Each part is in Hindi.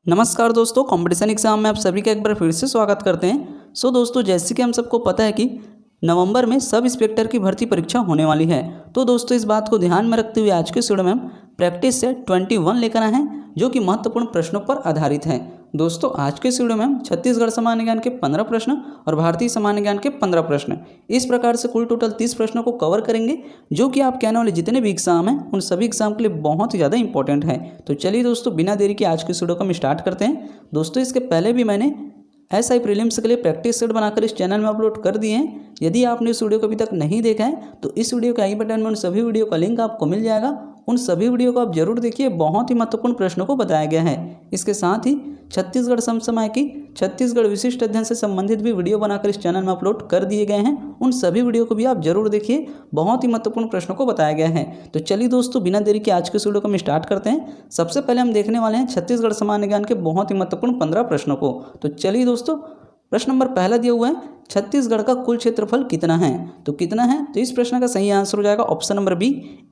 नमस्कार दोस्तों, कंपटीशन एग्जाम में आप सभी का एक बार फिर से स्वागत करते हैं। दोस्तों, जैसे कि हम सबको पता है कि नवंबर में सब इंस्पेक्टर की भर्ती परीक्षा होने वाली है। तो दोस्तों, इस बात को ध्यान में रखते हुए आज के वीडियो में हम प्रैक्टिस सेट 21 लेकर आए हैं, जो कि महत्वपूर्ण प्रश्नों पर आधारित है। दोस्तों, आज के वीडियो में हम छत्तीसगढ़ सामान्य ज्ञान के 15 प्रश्न और भारतीय सामान्य ज्ञान के 15 प्रश्न, इस प्रकार से कुल टोटल 30 प्रश्नों को कवर करेंगे, जो कि आपके आने वाले जितने भी एग्जाम हैं उन सभी एग्जाम के लिए बहुत ही ज़्यादा इंपॉर्टेंट है। तो चलिए दोस्तों, बिना देरी के आज के वीडियो को हम स्टार्ट करते हैं। दोस्तों, इसके पहले भी मैंने SI प्रीलिम्स के लिए प्रैक्टिस सेट बनाकर इस चैनल में अपलोड कर दिए हैं। यदि आपने इस वीडियो को अभी तक नहीं देखा है तो इस वीडियो के आई बटन में उन सभी वीडियो का लिंक आपको मिल जाएगा। उन सभी वीडियो को आप जरूर देखिए, बहुत ही महत्वपूर्ण प्रश्नों को बताया गया है। इसके साथ ही छत्तीसगढ़ समसामयिक की छत्तीसगढ़ विशिष्ट अध्ययन से संबंधित भी वीडियो बनाकर इस चैनल में अपलोड कर दिए गए हैं। उन सभी वीडियो को भी आप जरूर देखिए, बहुत ही महत्वपूर्ण प्रश्नों को बताया गया है। तो चलिए दोस्तों, बिना देरी के आज के वीडियो को हम स्टार्ट करते हैं। सबसे पहले हम देखने वाले हैं छत्तीसगढ़ सामान्य ज्ञान के बहुत ही महत्वपूर्ण 15 प्रश्नों को। तो चलिए दोस्तों, प्रश्न नंबर पहला दिया हुआ है, छत्तीसगढ़ का कुल क्षेत्रफल कितना है? तो कितना है? तो इस प्रश्न का सही आंसर हो जाएगा ऑप्शन नंबर बी,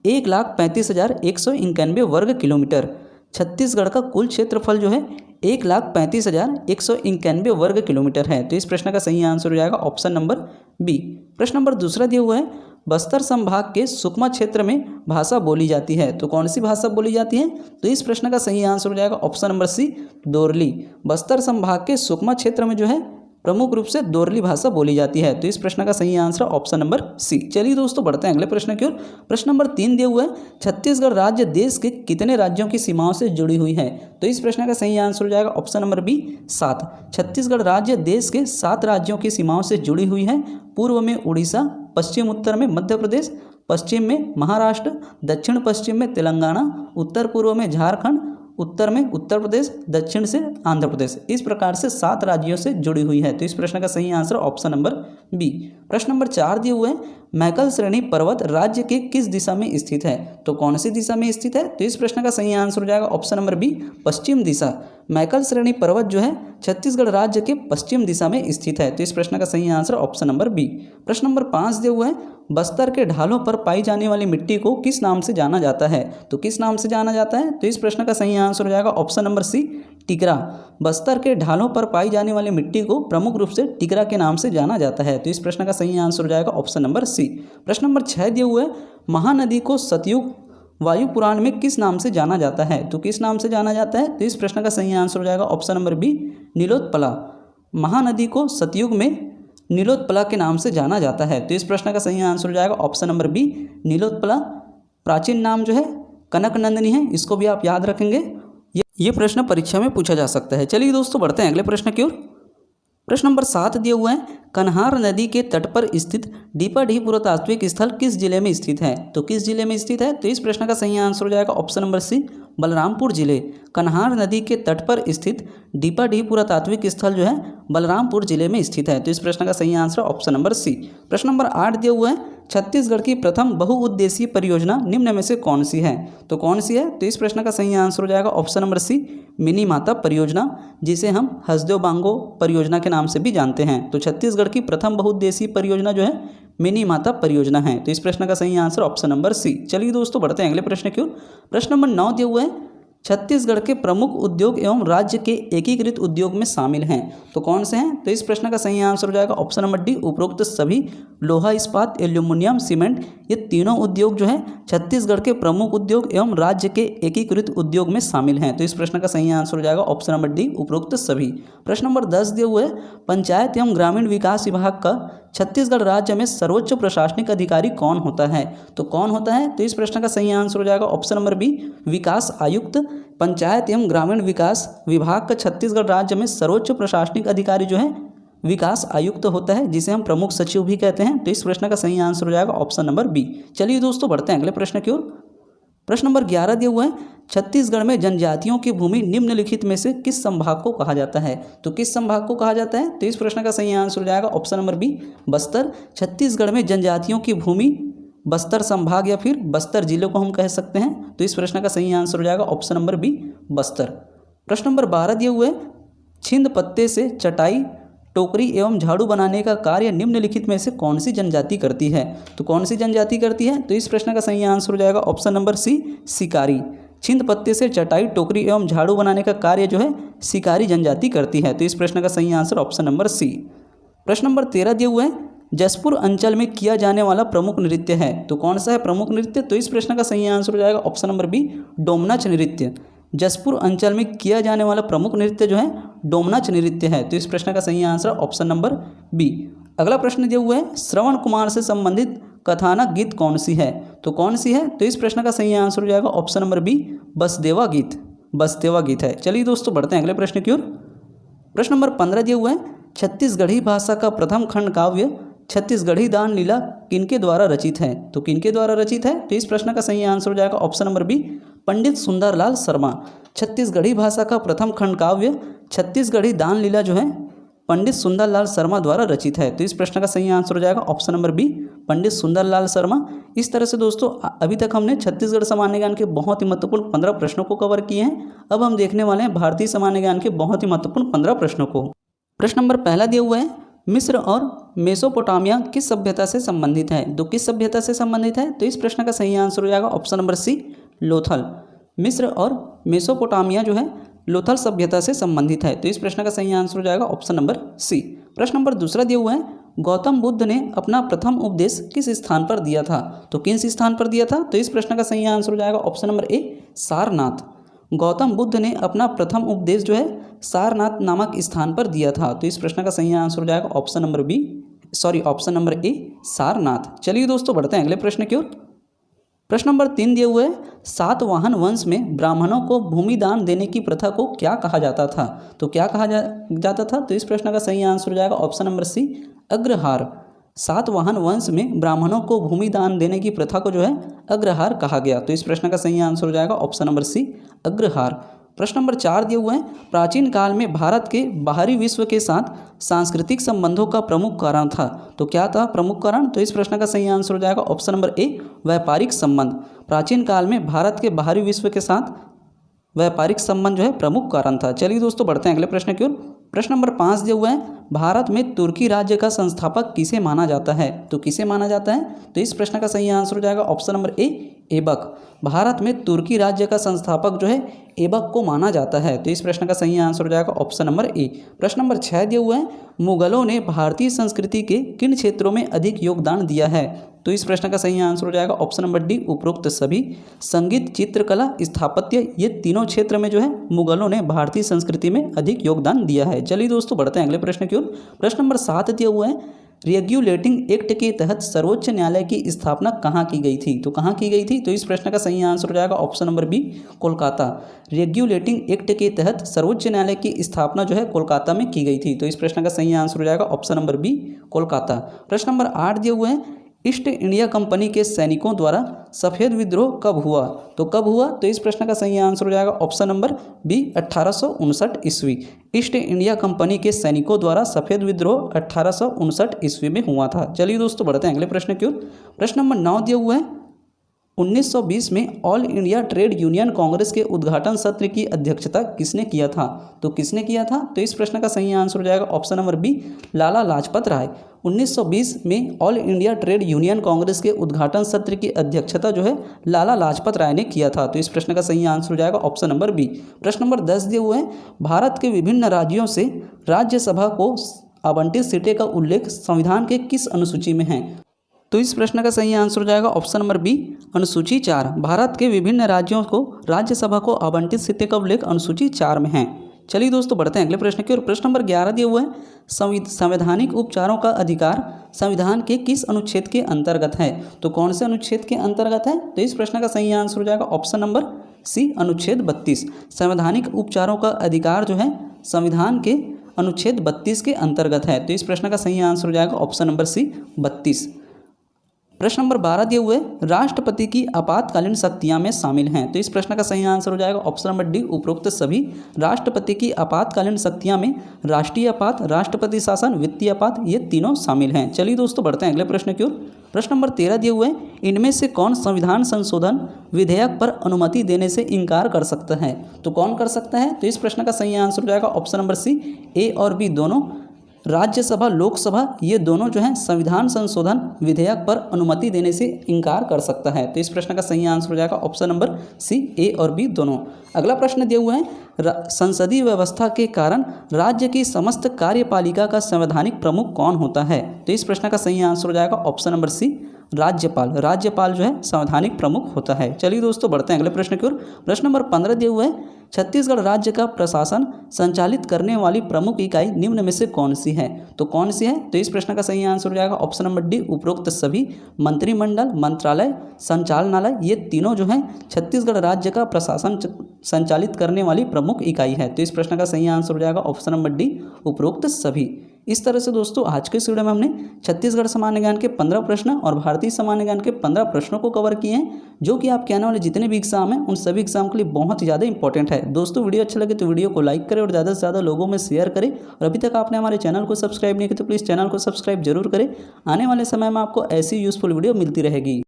1,35,191 वर्ग किलोमीटर। छत्तीसगढ़ का कुल क्षेत्रफल जो है 1,35,191 वर्ग किलोमीटर है। तो इस प्रश्न का सही आंसर हो जाएगा ऑप्शन नंबर बी। प्रश्न नंबर दूसरा दिया हुआ है, बस्तर संभाग के सुकमा क्षेत्र में भाषा बोली जाती है। तो कौन सी भाषा बोली जाती है? तो इस प्रश्न का सही आंसर हो जाएगा ऑप्शन नंबर सी, दोरली। बस्तर संभाग के सुकमा क्षेत्र में जो है प्रमुख रूप से दोरली भाषा बोली जाती है। तो इस प्रश्न का सही आंसर ऑप्शन नंबर सी। चलिए दोस्तों, बढ़ते हैं अगले प्रश्न की ओर। प्रश्न नंबर 3 दिया हुआ है, छत्तीसगढ़ राज्य देश के कितने राज्यों की सीमाओं से जुड़ी हुई है? तो इस प्रश्न का सही आंसर हो जाएगा ऑप्शन नंबर बी, 7। छत्तीसगढ़ राज्य देश के 7 राज्यों की सीमाओं से जुड़ी हुई है। पूर्व में उड़ीसा, पश्चिम उत्तर में मध्य प्रदेश, पश्चिम में महाराष्ट्र, दक्षिण पश्चिम में तेलंगाना, उत्तर पूर्व में झारखंड, उत्तर में उत्तर प्रदेश, दक्षिण से आंध्र प्रदेश। इस प्रकार से 7 राज्यों से जुड़ी हुई है। तो इस प्रश्न का सही आंसर ऑप्शन नंबर बी। प्रश्न नंबर 4 दिए हुए हैं, मैकल श्रेणी पर्वत राज्य के किस दिशा में स्थित है? तो कौन सी दिशा में स्थित है? तो इस प्रश्न का सही आंसर हो जाएगा ऑप्शन नंबर बी, पश्चिम दिशा। मैकल श्रेणी पर्वत जो है छत्तीसगढ़ राज्य के पश्चिम दिशा में स्थित है। तो इस प्रश्न का सही आंसर ऑप्शन नंबर बी। प्रश्न नंबर 5 दिए हुए हैं, बस्तर के ढालों पर पाई जाने वाली मिट्टी को किस नाम से जाना जाता है? तो किस नाम से जाना जाता है? तो इस प्रश्न का सही आंसर हो जाएगा ऑप्शन नंबर सी, टिकरा। बस्तर के ढालों पर पाई जाने वाली मिट्टी को प्रमुख रूप से टिकरा के नाम से जाना जाता है। तो इस प्रश्न का सही आंसर हो जाएगा ऑप्शन नंबर सी। प्रश्न नंबर 6 दिए हुए, महानदी को सतयुग वायु पुराण में किस नाम से जाना जाता है? तो किस नाम से जाना जाता है? तो इस प्रश्न का सही आंसर हो जाएगा option number B, Nilotpala. Mahanadi को सतयुग में नीलोत्पला के नाम से जाना जाता है। तो इस प्रश्न का सही आंसर हो जाएगा ऑप्शन नंबर बी, नीलोत्पला। प्राचीन नाम जो है कनकनंदिनी है, इसको भी आप याद रखेंगे। ये प्रश्न परीक्षा में पूछा जा सकता है। चलिए दोस्तों, बढ़ते हैं अगले प्रश्न की ओर। प्रश्न नंबर 7 दिए हुए हैं, कन्हार नदी के तट पर स्थित डीपाढी पुरातात्विक स्थल किस जिले में स्थित है? तो किस जिले में स्थित है? तो इस प्रश्न का सही आंसर हो जाएगा ऑप्शन नंबर सी, बलरामपुर जिले। कन्हार नदी के तट पर स्थित डीपाढी पुरातात्विक स्थल जो है बलरामपुर जिले में स्थित है। तो इस प्रश्न का सही आंसर ऑप्शन नंबर सी। प्रश्न नंबर 8 दिए हुए हैं, छत्तीसगढ़ की प्रथम बहुउद्देशीय परियोजना निम्न में से कौन सी है? तो कौन सी है? तो इस प्रश्न का सही आंसर हो जाएगा ऑप्शन नंबर सी, मिनी माता परियोजना, जिसे हम हसदेव बांगो परियोजना के नाम से भी जानते हैं। तो छत्तीसगढ़ की प्रथम बहुउद्देशीय परियोजना जो है मिनी माता परियोजना है। तो इस प्रश्न का सही आंसर ऑप्शन नंबर सी। चलिए दोस्तों, बढ़ते हैं अगले प्रश्न की ओर। प्रश्न नंबर 9 दिए हुए हैं, छत्तीसगढ़ के प्रमुख उद्योग एवं राज्य के एकीकृत उद्योग में शामिल हैं। तो कौन से हैं? तो इस प्रश्न का सही आंसर हो जाएगा ऑप्शन नंबर डी, उपरोक्त सभी लोहा इस्पात एल्यूमिनियम सीमेंट, ये तीनों उद्योग जो है छत्तीसगढ़ के प्रमुख उद्योग एवं राज्य के एकीकृत उद्योग में शामिल हैं। तो इस प्रश्न का सही आंसर हो जाएगा ऑप्शन नंबर डी, उपरोक्त सभी। प्रश्न नंबर 10 दिए हुए, पंचायत एवं ग्रामीण विकास विभाग का छत्तीसगढ़ राज्य में सर्वोच्च प्रशासनिक अधिकारी कौन होता है? तो कौन होता है? तो इस प्रश्न का सही आंसर हो जाएगा ऑप्शन नंबर बी, विकास आयुक्त। पंचायत एवं ग्रामीण विकास विभाग का छत्तीसगढ़ राज्य में सर्वोच्च प्रशासनिक अधिकारी जो है विकास आयुक्त होता है, जिसे हम प्रमुख सचिव भी कहते हैं। तो इस प्रश्न का सही आंसर हो जाएगा ऑप्शन नंबर बी। चलिए दोस्तों, बढ़ते हैं अगले प्रश्न की ओर। प्रश्न नंबर 11 दिए हुए हैं, छत्तीसगढ़ में जनजातियों की भूमि निम्नलिखित में से किस संभाग को कहा जाता है? तो किस संभाग को कहा जाता है? तो इस प्रश्न का सही आंसर हो जाएगा option number B, Bastar. Chhattisgarh में जनजातियों की भूमि बस्तर संभाग या फिर बस्तर जिले को हम कह सकते हैं। तो इस प्रश्न का सही आंसर हो जाएगा ऑप्शन नंबर बी, बस्तर। प्रश्न नंबर 12 दिए हुए, छिंद पत्ते से चटाई, टोकरी एवं झाड़ू बनाने का कार्य निम्नलिखित में से कौन सी जनजाति करती है? तो कौन सी जनजाति करती है? तो इस प्रश्न का सही आंसर हो जाएगा ऑप्शन नंबर सी, शिकारी। छिंद पत्ते से चटाई, टोकरी एवं झाड़ू बनाने का कार्य जो है शिकारी जनजाति करती है। तो इस प्रश्न का सही आंसर ऑप्शन नंबर सी। प्रश्न नंबर 13 दिया हुआ है, जसपुर अंचल में किया जाने वाला प्रमुख नृत्य है। तो कौन सा है प्रमुख नृत्य? तो इस प्रश्न का सही आंसर हो जाएगा ऑप्शन नंबर बी, डोमनाच नृत्य। जसपुर अंचल में किया जाने वाला प्रमुख नृत्य जो है डोमनाच नृत्य है। तो इस प्रश्न का सही आंसर ऑप्शन नंबर बी। अगला प्रश्न दिया हुआ है, श्रवण कुमार से संबंधित कथानक गीत कौन सी है? तो कौन सी है? तो इस प्रश्न का सही आंसर हो जाएगा ऑप्शन नंबर बी, बसदेवा गीत। बसदेवा गीत है। चलिए दोस्तों बढ़ते हैं अगले प्रश्न की ओर। प्रश्न नंबर 15 दिया हुआ है, छत्तीसगढ़ी भाषा का प्रथम खंड काव्य छत्तीसगढ़ी दान लीला किनके द्वारा रचित है? तो किनके द्वारा रचित है? तो इस प्रश्न का सही आंसर हो जाएगा option number B, Pandit Sundarlal Sharma. Chhattisgarhi भाषा का प्रथम खंड काव्य छत्तीसगढ़ी दान लीला जो है पंडित सुंदरलाल शर्मा द्वारा रचित है। तो इस प्रश्न का सही आंसर हो जाएगा option number B, Pandit Sundarlal Sharma. इस तरह से दोस्तों अभी तक हमने छत्तीसगढ़ सामान्य ज्ञान के बहुत ही महत्वपूर्ण 15 प्रश्नों को कवर किए हैं। अब हम देखने वाले हैं भारतीय सामान्य ज्ञान के बहुत ही महत्वपूर्ण 15 प्रश्नों को। प्रश्न नंबर पहला दिया हुआ है, मिस्र और मेसोपोटामिया किस सभ्यता से संबंधित है? तो किस सभ्यता से संबंधित है? तो इस प्रश्न का सही आंसर हो जाएगा ऑप्शन नंबर सी, लोथल। मिस्र और मेसोपोटामिया जो है लोथल सभ्यता से संबंधित है। तो इस प्रश्न का सही आंसर हो जाएगा ऑप्शन नंबर सी। प्रश्न नंबर दूसरा दिया हुआ है, गौतम बुद्ध ने अपना प्रथम उपदेश किस स्थान पर दिया था? तो किस स्थान पर दिया था? तो इस प्रश्न का सही आंसर हो जाएगा option number A, Sarnath. Gautam Buddha ने अपना प्रथम उपदेश जो है सारनाथ नामक स्थान पर दिया था। तो इस प्रश्न का सही आंसर हो जाएगा option number B, option number A, Sarnath. चलिए दोस्तों बढ़ते हैं अगले प्रश्न की ओर। प्रश्न नंबर 3 दिए हुए है, सातवाहन वंश में ब्राह्मणों को भूमि दान देने की प्रथा को क्या कहा जाता था? तो क्या कहा जाता था? तो इस प्रश्न का सही आंसर हो जाएगा ऑप्शन नंबर सी, अग्रहार। सातवाहन वंश में ब्राह्मणों को भूमि दान देने की प्रथा को जो है अग्रहार कहा गया। तो इस प्रश्न का सही आंसर हो जाएगा ऑप्शन नंबर सी, अग्रहार। प्रश्न नंबर 4 दिए हुए हैं, प्राचीन काल में भारत के बाहरी विश्व के साथ सांस्कृतिक संबंधों का प्रमुख कारण था। तो क्या था प्रमुख कारण? तो इस प्रश्न का सही आंसर हो जाएगा ऑप्शन नंबर ए, व्यापारिक संबंध। प्राचीन काल में भारत के बाहरी विश्व के साथ व्यापारिक संबंध जो है प्रमुख कारण था। चलिए दोस्तों बढ़ते हैं अगले प्रश्न की ओर। प्रश्न नंबर 5 दिए हुए हैं, भारत में तुर्की राज्य का संस्थापक किसे माना जाता है? तो किसे माना जाता है? तो इस प्रश्न का सही आंसर हो जाएगा ऑप्शन नंबर ए, ऐबक। भारत में तुर्की राज्य का संस्थापक जो है ऐबक को माना जाता है। तो इस प्रश्न का सही आंसर हो जाएगा ऑप्शन नंबर ए। प्रश्न नंबर 6 दिए हुए हैं, मुगलों ने भारतीय संस्कृति के किन क्षेत्रों में अधिक योगदान दिया है? तो इस प्रश्न का सही आंसर हो जाएगा ऑप्शन नंबर डी, उपरोक्त सभी। संगीत, चित्रकला, स्थापत्य, ये तीनों क्षेत्र में जो है मुगलों ने भारतीय संस्कृति में अधिक योगदान दिया है। चलिए दोस्तों बढ़ते हैं अगले प्रश्न की ओर। प्रश्न नंबर 7 दिया हुआ है, रेगुलेटिंग एक्ट के तहत सर्वोच्च न्यायालय की स्थापना कहाँ की गई थी? तो कहाँ की गई थी? तो इस प्रश्न का सही आंसर हो जाएगा option number B, Kolkata. Regulating act के तहत सर्वोच्च न्यायालय की स्थापना जो है कोलकाता में की गई थी। तो इस प्रश्न का सही आंसर हो जाएगा ऑप्शन नंबर बी, कोलकाता। प्रश्न नंबर 8 दिए हुए हैं, ईस्ट इंडिया कंपनी के सैनिकों द्वारा सफ़ेद विद्रोह कब हुआ? तो कब हुआ? तो इस प्रश्न का सही आंसर हो जाएगा ऑप्शन नंबर बी, 1859 ईस्वी। ईस्ट इंडिया कंपनी के सैनिकों द्वारा सफ़ेद विद्रोह 1859 ईस्वी में हुआ था। चलिए दोस्तों बढ़ते हैं अगले प्रश्न की ओर। प्रश्न नंबर 9 दिया हुआ है, 1920 में all India trade union Congress के उद्घाटन सत्र की अध्यक्षता किसने किया था? तो किसने किया था? तो इस प्रश्न का सही आंसर हो जाएगा option number B, Lala Lajpat Rai. 1920 में all India trade union Congress के उद्घाटन सत्र की अध्यक्षता जो है लाला लाजपत राय ने किया था। तो इस प्रश्न का सही आंसर हो जाएगा ऑप्शन नंबर बी। प्रश्न नंबर 10 दिए हुए हैं, भारत के विभिन्न राज्यों से राज्यसभा को आवंटित सीटें का उल्लेख संविधान के किस अनुसूची में है? तो इस प्रश्न का सही आंसर हो जाएगा ऑप्शन नंबर बी, अनुसूची 4। भारत के विभिन्न राज्यों को राज्यसभा को आवंटित सीटें का उल्लेख अनुसूची 4 में है। चलिए दोस्तों बढ़ते हैं अगले प्रश्न की ओर। प्रश्न नंबर 11 दिए हुए हैं, संवैधानिक उपचारों का अधिकार संविधान के किस अनुच्छेद के अंतर्गत है? तो कौन से अनुच्छेद के अंतर्गत है? तो इस प्रश्न का सही आंसर हो जाएगा ऑप्शन नंबर सी, अनुच्छेद 32। संवैधानिक उपचारों का अधिकार जो है संविधान के अनुच्छेद 32 के अंतर्गत है। तो इस प्रश्न का सही आंसर हो जाएगा ऑप्शन नंबर सी, 32। प्रश्न नंबर 12 दिए हुए, राष्ट्रपति की आपातकालीन शक्तियां में शामिल हैं। तो इस प्रश्न का सही आंसर हो जाएगा ऑप्शन नंबर डी, उपरोक्त सभी। राष्ट्रपति की आपातकालीन शक्तियां में राष्ट्रीय आपात, राष्ट्रपति शासन, वित्तीय आपात, ये तीनों शामिल हैं। चलिए दोस्तों बढ़ते हैं अगले प्रश्न की ओर। प्रश्न नंबर 13 दिए हुए, इनमें से कौन संविधान संशोधन विधेयक पर अनुमति देने से इनकार कर सकता है? तो कौन कर सकता है? तो इस प्रश्न का सही आंसर हो जाएगा ऑप्शन नंबर सी, ए और बी दोनों राज्यसभा लोकसभा ये दोनों जो है संविधान संशोधन विधेयक पर अनुमति देने से इनकार कर सकता है। तो इस प्रश्न का सही आंसर हो जाएगा ऑप्शन नंबर सी, ए और बी दोनों। अगला प्रश्न दिया हुआ है संसदीय व्यवस्था के कारण राज्य की समस्त कार्यपालिका का संवैधानिक प्रमुख कौन होता है। तो इस प्रश्न का सही आंसर हो जाएगा ऑप्शन नंबर सी, राज्यपाल। राज्यपाल जो है संवैधानिक प्रमुख होता है। चलिए दोस्तों बढ़ते हैं अगले प्रश्न की ओर। प्रश्न नंबर 15 दिया हुआ है छत्तीसगढ़ राज्य का प्रशासन संचालित करने वाली प्रमुख इकाई निम्न में से कौन सी है। तो कौन सी है। तो इस प्रश्न का सही आंसर हो जाएगा ऑप्शन नंबर डी, उपरोक्त सभी। मंत्रिमंडल, मंत्रालय, संचालनालय ये तीनों जो है छत्तीसगढ़ राज्य का प्रशासन संचालित करने वाली प्रमुख इकाई है। तो इस प्रश्न का सही आंसर हो जाएगा ऑप्शन नंबर डी, उपरोक्त सभी। इस तरह से दोस्तों आज के इस वीडियो में हमने छत्तीसगढ़ सामान्य ज्ञान के 15 प्रश्न और भारतीय सामान्य ज्ञान के 15 प्रश्नों को कवर किए हैं, जो कि आपके आने वाले जितने भी एग्जाम हैं उन सभी एग्जाम के लिए बहुत ही ज़्यादा इंपॉर्टेंट है। दोस्तों वीडियो अच्छा लगे तो वीडियो को लाइक करें और ज़्यादा से ज़्यादा लोगों में शेयर करें। और अभी तक आपने हमारे चैनल को सब्सक्राइब नहीं किया तो प्लीज़ चैनल को सब्सक्राइब जरूर करें। आने वाले समय में आपको ऐसी यूज़फुल वीडियो मिलती रहेगी।